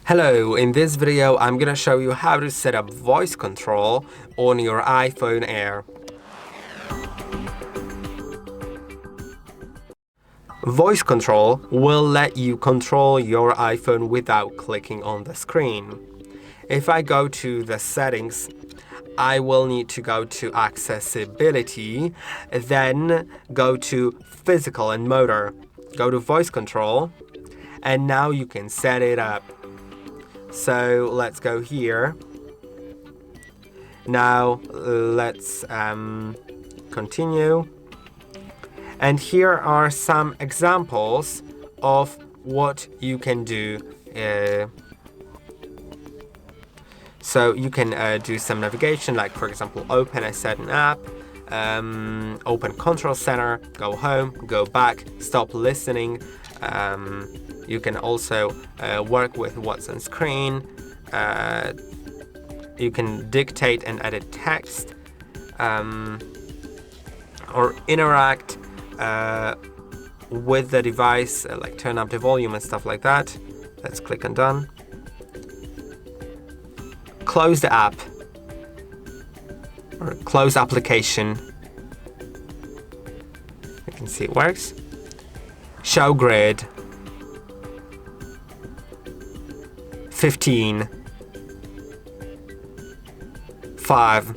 Hello, in this video I'm gonna show you how to set up voice control on your iPhone Air. Voice control will let you control your iPhone without clicking on the screen. If I go to the settings, I will need to go to accessibility, then go to physical and motor, go to voice control, and now you can set it up. So let's go here. Now let's continue. And here are some examples of what you can do. So you can do some navigation, like for example, open a certain app, open control center, go home, go back, stop listening. You can also work with what's on screen. You can dictate and edit text, or interact with the device, like turn up the volume and stuff like that. Let's click on done. Close the app or close application. You can see it works. Show grid. 15. 5.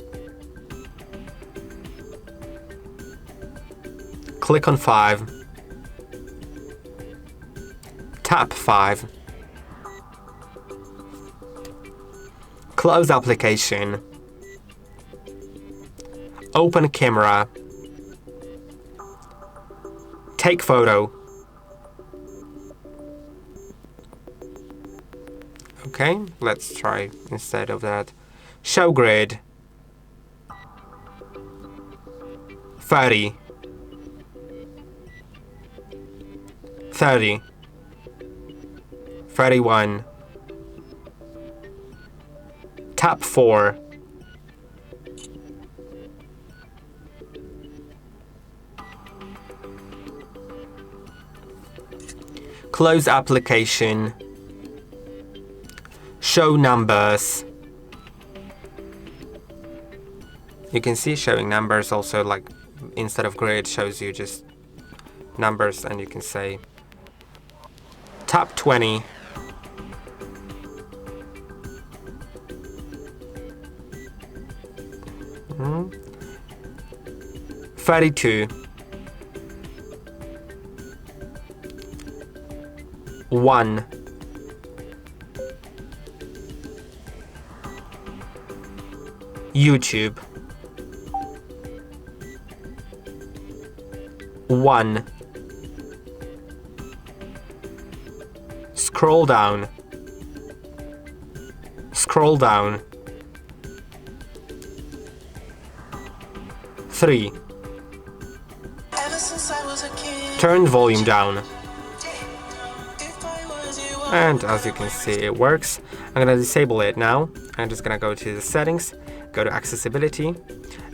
Click on 5. Tap 5. Close application. Open camera. Take photo. Okay, let's try instead of that. Show grid. 30. 30. 31. Tap 4. Close application. Show numbers. You can see showing numbers also, like instead of grid shows you just numbers, and you can say tap 20. Mm-hmm. 32. 1. YouTube. 1. Scroll down. Scroll down. 3. Turn volume down. And as you can see, it works. I'm gonna disable it now. I'm just gonna go to the settings, go to accessibility,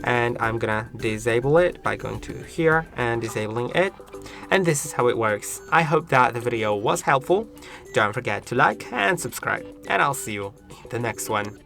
and I'm gonna disable it by going to here and disabling it. And this is how it works. I hope that the video was helpful. Don't forget to like and subscribe, and I'll see you in the next one.